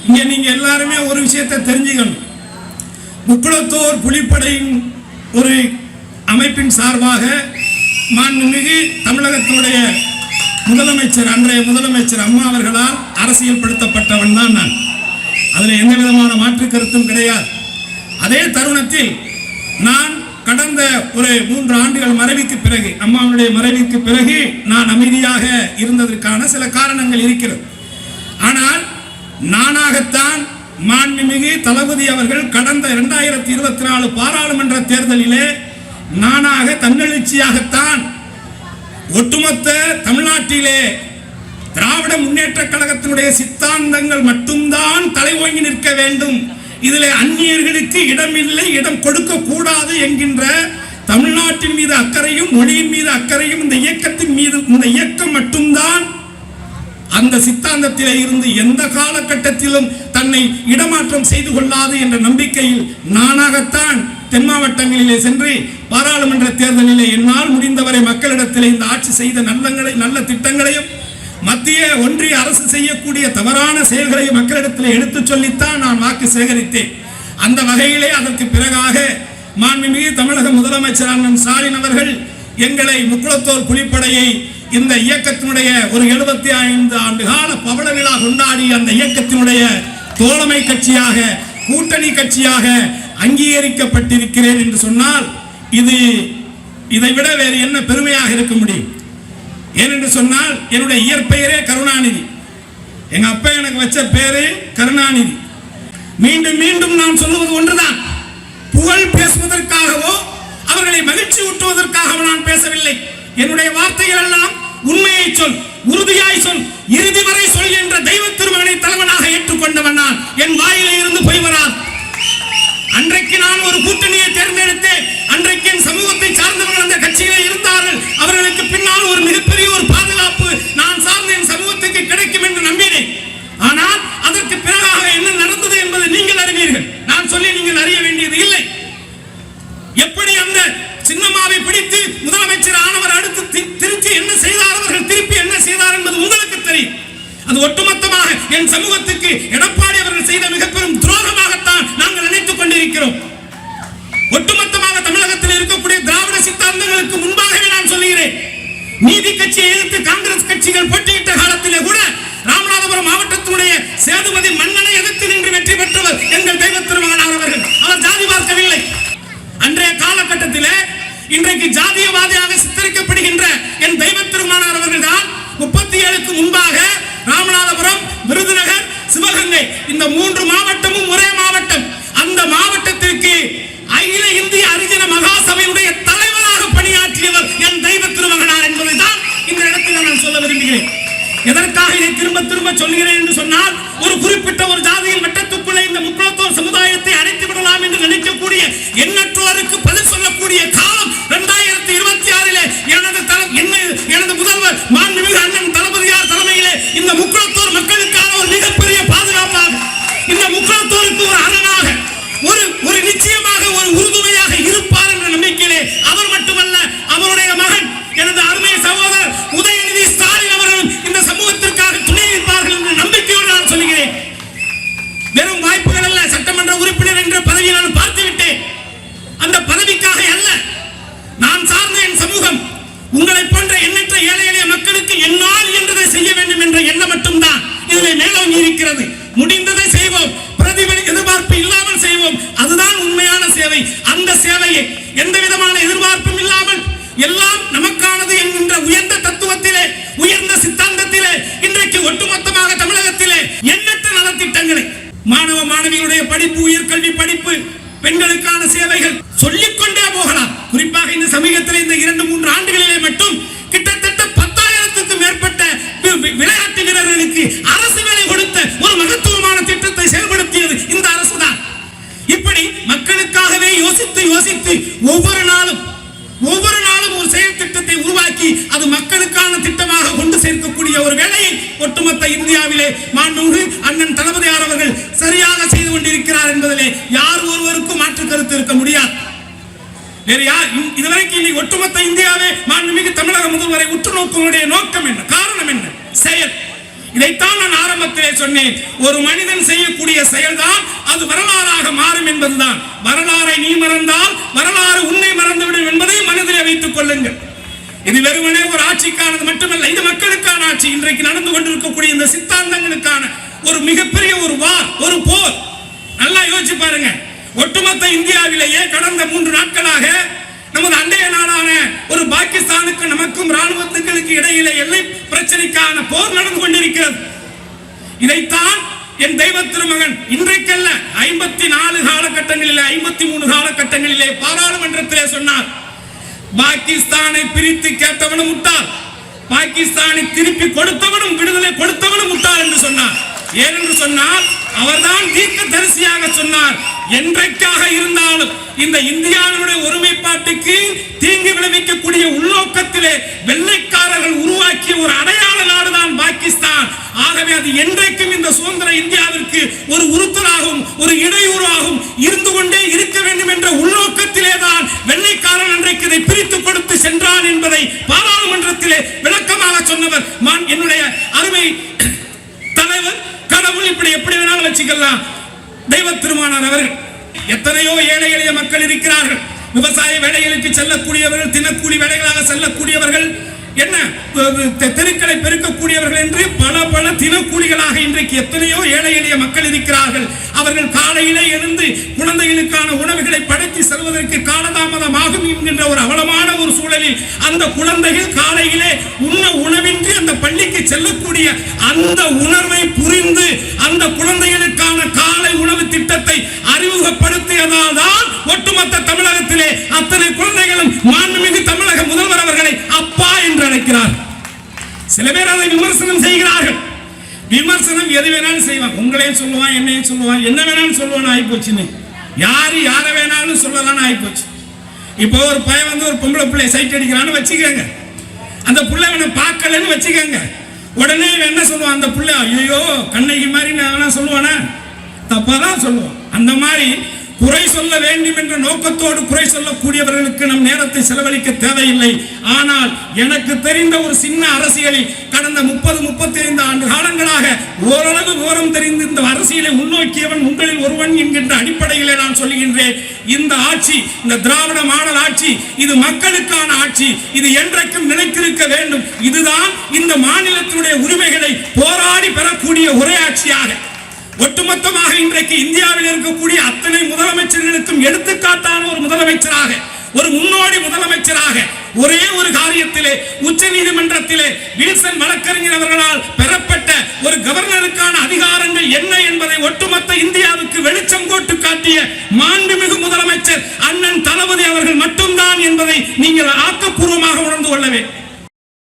இங்க நீங்க எல்லாருமே ஒரு விஷயத்தை தெரிஞ்சுக்கணும். முக்குளத்தோர் புலிப்படையின் ஒரு அமைப்பின் சார்பாக மாண்புமிகு தமிழகத்தினுடைய முதலமைச்சர், அன்றைய முதலமைச்சர் அம்மா அவர்களால் அரசியல் படுத்தப்பட்டவன் தான் நான். அதில் எந்த விதமான மாற்று கருத்தும் கிடையாது. அதே தருணத்தில் நான் கடந்த ஒரு 3 ஆண்டுகள் மறைவுக்கு பிறகு, அம்மாவுடைய மறைவுக்கு பிறகு நான் அமைதியாக இருந்ததற்கான சில காரணங்கள் இருக்கிறது. ஆனால் நானாகத்தான் மாண்புமிகு தளபதி அவர்கள் கடந்த 2024 பாராளுமன்ற தேர்தலிலே நானாக தன்னெழுச்சியாகத்தான் ஒட்டுமொத்த தமிழ்நாட்டிலே திராவிட முன்னேற்ற கழகத்தினுடைய சித்தாந்தங்கள் மட்டும்தான் தலை ஓங்கி நிற்க வேண்டும், இதிலே அந்நியர்களுக்கு இடமில்லை, இடம் கொடுக்க கூடாது என்கின்ற தமிழ்நாட்டின் மீது அக்கறையும் மொழியின் மீது அக்கறையும் இந்த இயக்கத்தின் மீது, இந்த இயக்கம் மட்டும்தான் அந்த சித்தாந்தத்திலே இருந்து எந்த காலகட்டத்திலும் தன்னை இடமாற்றம் செய்து கொள்ளாது என்ற நம்பிக்கையில் நானாகத்தான் தென் மாவட்டங்களிலே சென்று பாராளுமன்ற தேர்தலிலே என்னால் முடிந்தவரை மக்களிடத்திலே இந்த ஆட்சி செய்த நல்ல திட்டங்களையும் மத்திய ஒன்றிய அரசு செய்யக்கூடிய தவறான செயல்களை மக்களிடத்தில் எடுத்து சொல்லித்தான் நான் வாக்கு சேகரித்தேன். அந்த வகையிலே அதற்கு பிறகாக மாண்புமிகு தமிழக முதலமைச்சர் அண்ணன் ஸ்டாலின் அவர்கள் எங்களை முக்குளத்தோர் புலிப்படையை இந்த இயக்கத்தினுடைய ஒரு 75 ஆண்டு கால பவள விழா கொண்டாடி அந்த இயக்கத்தினுடைய தோழமை கட்சியாக, கூட்டணி கட்சியாக அங்கீகரிக்கப்பட்டிருக்கிறேன் என்று சொன்னால் இதை விட வேறு என்ன பெருமையாக இருக்க முடியும்? ஏனென்று சொன்னால் என்னுடைய இயற்பெயரே கருணாநிதி. எங்க அப்பா எனக்கு வச்ச பேரு கருணாநிதி. மீண்டும் மீண்டும் நான் சொல்லுவது ஒன்றுதான், புகழ் பேசுவதற்காகவோ அவர்களை மகிழ்ச்சி ஊட்டுவதற்காகவோ நான் பேசவில்லை. என்னுடைய வார்த்தைகள் எல்லாம் உண்மையை சொல், உறுதியாய் சொல், இறுதி வரை சொல் என்ற தெய்வ திருமகனை தலைவனாக ஏற்றுக்கொண்டவன் நான். என் வாயிலே இருந்து போய் வராது. அன்றைக்கு நான் ஒரு கூட்டணியை தேர்ந்தெடுத்தேன். அன்றைக்கு என் சமூகத்தை சார்ந்தவர்கள் அந்த கட்சியிலே இருந்தார்கள். அவர்களுக்கு பின்னால் ஒரு மிகப்பெரிய ஒரு பாதுகாப்பு நான் சார்ந்த என் சமூகத்துக்கு கிடைக்கும் என்று நம்பினேன். ஆனால் அதற்கு பிறகாக என்ன நடந்தது என்பதை நீங்கள் அறிவீர்கள். நான் சொல்லி நீங்கள் அறிய வேண்டியது இல்லை. எப்படி அந்த சின்னம்மாவை பிடித்து முதலமைச்சர் ஆனவர் அடுத்து திருச்சி என்ன செய்தார், அவர்கள் திருப்பி என்ன செய்தார் என்பது உங்களுக்கு தெரியும். அது ஒட்டுமொத்தமாக என் சமூகத்துக்கு எடப்பாடி அவர்கள் செய்த மிகப்பெரும் துரோகமாகத்தான் நாங்கள் நினைத்துக் கொண்டிருக்கிறோம். ஒட்டுமொத்தமாக தமிழகத்தில் இருக்கக்கூடிய திராவிட சித்தாந்தங்களுக்கு முன்பாகவே நான் சொல்லுகிறேன், நீதி கட்சியை எதிர்த்து காங்கிரஸ் கட்சிகள் போட்டியிட்ட காலத்திலே கூட ராமநாதபுரம் மாவட்டத்தினுடைய சேதுபதி மன்னனை எதிர்த்து நின்று வெற்றி பெற்றவர் எங்கள் தெய்வ திருமகனார் அவர்கள். அவர் ஜாதி பார்க்கவில்லை. அன்றைய காலகட்டத்திலே இன்றைக்கு ஜாதியவாதியாக சித்தரிக்கப்படுகின்ற என் தெய்வ திருமகனார் அவர்கள் தான் 37க்கு முன்பாக ராமநாதபுரம், விருதுநகர், சிவகங்கை இந்த 3 மாவட்டமும் ஒரே மாவட்டம். அந்த மாவட்டத்திற்கு அகில இந்திய அரிஜன மகாசபையுடைய தலைவராக பணியாற்றியவர் என் தெய்வ திருமகனார் என்பதை தான் இந்த இடத்தில் நான் சொல்ல விரும்புகிறேன். எதற்காக இதை திரும்ப திரும்ப சொல்கிறேன் என்று சொன்னால், ஒரு குறிப்பிட்ட ஒரு ஜாதியின் வட்டத்துக்குள்ளே இந்த முக்குளத்தோர் சமுதாயத்தை அடைத்து விடலாம் என்று நினைக்கக்கூடிய எண்ணற்றோருக்கு பதில் சொல்லக்கூடிய காலம் 2026 எனது முதல்வர் மாண்புமிகு அண்ணன் தளபதியார் தலைமையிலே இந்த முக்குளத்தோர் மக்களுக்கான ஒரு மிகப்பெரிய பாதுகாப்பாக, இந்த முக்குளத்தோருக்கு ஒரு அரணாக, ஒரு நிச்சயமாக ஒரு உறுதுணையாக இருப்பார் என்ற நம்பிக்கையிலே அவர் மட்டுமல்ல, அவருடைய மகன் எனது அருமை சகோதரர் உதயநிதி ஸ்டாலின் அவர்களும் இந்த சமூகத்திற்காக துணை நிற்பார்கள் என்ற நம்பிக்கையோடு நான் சொல்கிறேன். வெறும் வாய்ப்புகள் அல்ல, சட்டமன்ற உறுப்பினர் என்ற பதவியை நான் பார்த்துவிட்டேன். அந்த பதவிக்காக அல்ல, நான் சார்ந்த என் சமூகம், உங்களை போன்ற எண்ணற்ற ஏழை எளிய மக்களுக்கு என்னால் என்றதை செய்ய வேண்டும் என்ற எண்ணம் மட்டும்தான் இதில் மேலோங்கி இருக்கிறது. முடிந்ததை செய்வோம், பிரதிபலி எதிர்பார்ப்பு இல்லாமல் செய்வோம். அதுதான் உண்மையான சேவை. அந்த சேவையை எந்த விதமான எதிர்பார்ப்பும் இல்லாமல் எல்லாம் நமக்கானது என்கின்ற உயர்ந்த தத்துவத்திலே, உயர்ந்த சித்தாந்தத்திலே இன்றைக்கு ஒட்டுமொத்தமாக தமிழகத்திலே எண்ணற்ற நலத்திட்டங்களை, மாணவ மாணவிகளுடைய படிப்பு, உயர்கல்வி படிப்பு, பெண்களுக்கான சேவைகள் சொல்லிக்கொண்டே போகலாம். குறிப்பாக இந்த சமீபத்தில் இந்த 2-3 ஆண்டுகளிலே மட்டும் கிட்டத்தட்ட 10,000க்கும் மேற்பட்ட விளையாட்டு வீரர்களுக்கு அரசு வேலை கொடுத்த ஒரு மகத்துவமான திட்டத்தை செயல்படுத்தியது இந்த அரசு தான். இப்படி மக்களுக்காகவே யோசித்து ஒவ்வொரு நாளும் ஒரு செயல் திட்டத்தை உருவாக்கி அது மக்களுக்கான திட்டமாக கொண்டு சேர்க்கக்கூடிய ஒரு வேலையை ஒட்டுமொத்த இந்தியாவிலே மாண்புமிகு அண்ணன் தளபதியார் அவர்கள் சரியாக செய்து கொண்டிருக்கிறார் என்பதிலே யார் ஒருவருக்கும் மாற்று கருத்து இருக்க முடியாது. வேறு யார் இதுவரைக்கும் ஒட்டுமொத்த இந்தியாவே மாண்புமிகு தமிழக முதல்வரை உற்று நோக்குவதனுடைய நோக்கம் என்ன, காரணம் என்ன? செயல். இதைத்தான் நான் ஆரம்பத்திலே சொன்னேன். ஒரு மனிதன் செய்யக்கூடிய செயல்தான் அது வரலாறாக மாறும் என்பதுதான். வரலாறை நீ மறந்தால் வரலாறு உன்னை மறந்துவிடும் என்பதை மனதிலே வைத்துக் கொள்ளுங்கள். இது வெறுமனே ஒரு ஆட்சிக்கானது மட்டுமல்ல, இது மக்களுக்கான ஆட்சி. இன்றைக்கு நடந்து கொண்டிருக்கக்கூடிய இந்த சித்தாந்தங்களுக்கான ஒரு மிகப்பெரிய ஒரு வார், ஒரு போர். நல்லா யோசிச்சு பாருங்க. ஒட்டுமொத்த இந்தியாவிலேயே கடந்த 3 நாட்களாக நமது அண்டைய நாடான ஒரு பாகிஸ்தானுக்கு நமக்கும் ராணுவத்துக்கு இடையிலே எல்லை பிரச்சனைக்கான போர் நடந்து கொண்டிருக்கிறது. இதைத்தான் என் தெய்வ திருமகன் இன்றைக்கல்ல 54 காலகட்டங்களிலே 53 காலகட்டங்களிலே பாராளுமன்றத்திலே சொன்னார். பாகிஸ்தானை பிரித்து கேட்டவனும் முட்டாள், பாகிஸ்தானை திருப்பி கொடுத்தவனும் விடுதலை கொடுத்தவனும் முட்டாள் என்று சொன்னார். ஏனென்று சொன்னால் அவர்தான் தீர்க்கதரிசியாக சொன்னார். என்றைக்காக இருந்தாலும் இந்த இந்தியாவுடைய ஒருமைப்பாட்டுக்கு தீங்கு விளைவிக்கக்கூடிய உள்நோக்கத்திலே வெள்ளைக்காரர்கள் உருவாக்கிய ஒரு அடையாள நாடுதான் பாகிஸ்தான். ஆகவே அது என்றைக்கும் இந்த சுதந்திர இந்தியாவிற்கு ஒரு உறுத்தலாகவும் ஒரு இடையூறாகவும் இருந்து கொண்டே இருக்க வேண்டும் என்ற உள்நோக்கத்திலே தான் வெள்ளைக்காரன் அன்றைக்கு இதை பிரித்து கொடுத்து சென்றான் என்பதை பாராளுமன்றத்திலே விளக்கமாக சொன்னவர் என்னுடைய அருமை தலைவர். கடவுள் இப்படி எப்படி வேணாலும் வச்சுக்கலாம். தெய்வ திருமானார் அவர்கள். எத்தனையோ ஏழை எளிய மக்கள் இருக்கிறார்கள். விவசாய வேலைகளுக்கு செல்லக்கூடியவர்கள், தினக்கூலி வேலைகளாக செல்லக்கூடியவர்கள், என்ன தெருக்களை பெருக்கக்கூடியவர்கள் என்று பல தினக்கூலிகளாக இன்றைக்கு எத்தனையோ ஏழை எளிய மக்கள் இருக்கிறார்கள். அவர்கள் காலையிலே எழுந்து குழந்தைகளுக்கான உணவுகளை படைத்து செல்வதற்கு காலதாமதமாகும் என்கின்ற ஒரு அவலமான ஒரு சூழலில் அந்த குழந்தைகள் காலையிலே உண்ண உணவின்றி அந்த பள்ளிக்கு செல்லக்கூடிய அந்த உணர்வை புரிந்து அந்த குழந்தைகளுக்கான காலை உணவு திட்டத்தை அறிமுகப்படுத்தியதால் தான் ஒட்டுமொத்த தமிழகத்திலே அத்தனை குழந்தைகளும் மாண்புமிகு தமிழக முதல்வர் அவர்களை அப்பா என்று அழைக்கிறார். சில பேர் அதை விமர்சனம் செய்கிறார்கள். விமர்சனம் எது வேணாலும் செய்வான். உங்களையும் சொல்லுவான், என்னையும் சொல்லுவான், என்ன வேணாலும் சொல்லுவான்னு ஆகிப்போச்சுன்னு. யாரை வேணாலும் சொல்லலான்னு ஆகிப்போச்சு. இப்போ ஒரு பையன் வந்து ஒரு பொம்பளை பிள்ளை சைட் அடிக்கிறான்னு வச்சுக்கோங்க. அந்த பிள்ளை அவனை பார்க்கலன்னு வச்சுக்கோங்க. உடனே என்ன சொல்லுவான் அந்த பிள்ளை, ஐயோ கண்ணகி மாதிரி நான் சொல்லுவானா? தப்பாதான் சொல்லுவான். அந்த மாதிரி குறை சொல்ல வேண்டும் என்ற நோக்கத்தோடு குறை சொல்லக்கூடியவர்களுக்கு நம் நேரத்தை செலவழிக்க தேவையில்லை. ஆனால் எனக்கு தெரிந்த ஒரு சின்ன அரசியலில் கடந்த 30-35 ஆண்டு காலங்களாக ஓரளவு விவரம் தெரிந்து இந்த அரசியலை முன்னோக்கியவன் உங்களில் ஒருவன் என்கின்ற அடிப்படையிலே நான் சொல்லுகின்றேன். இந்த ஆட்சி, இந்த திராவிட மாடல் ஆட்சி, இது மக்களுக்கான ஆட்சி. இது என்றைக்கும் நிலைத்திருக்க வேண்டும். இதுதான் இந்த மாநிலத்தினுடைய உரிமைகளை போராடி பெறக்கூடிய ஒரே ஆட்சியாக ஒட்டுமொத்தமாக இன்றைக்கு இந்தியாவில் இருக்கக்கூடிய அத்தனை முதலமைச்சர்களுக்கும் எடுத்துக்காட்டான ஒரு முதலமைச்சராக, ஒரு முன்னோடி முதலமைச்சராக ஒரே ஒரு காரியத்திலே உச்ச நீதிமன்றத்திலே வில்சன் வழக்கறிஞர் அவர்களால் பெறப்பட்ட ஒரு கவர்னருக்கான அதிகாரங்கள் என்ன என்பதை ஒட்டுமொத்த இந்தியாவுக்கு வெளிச்சம் போட்டு காட்டிய மாண்புமிகு முதலமைச்சர் அண்ணன் தளபதி அவர்கள் மட்டும்தான் என்பதை நீங்கள்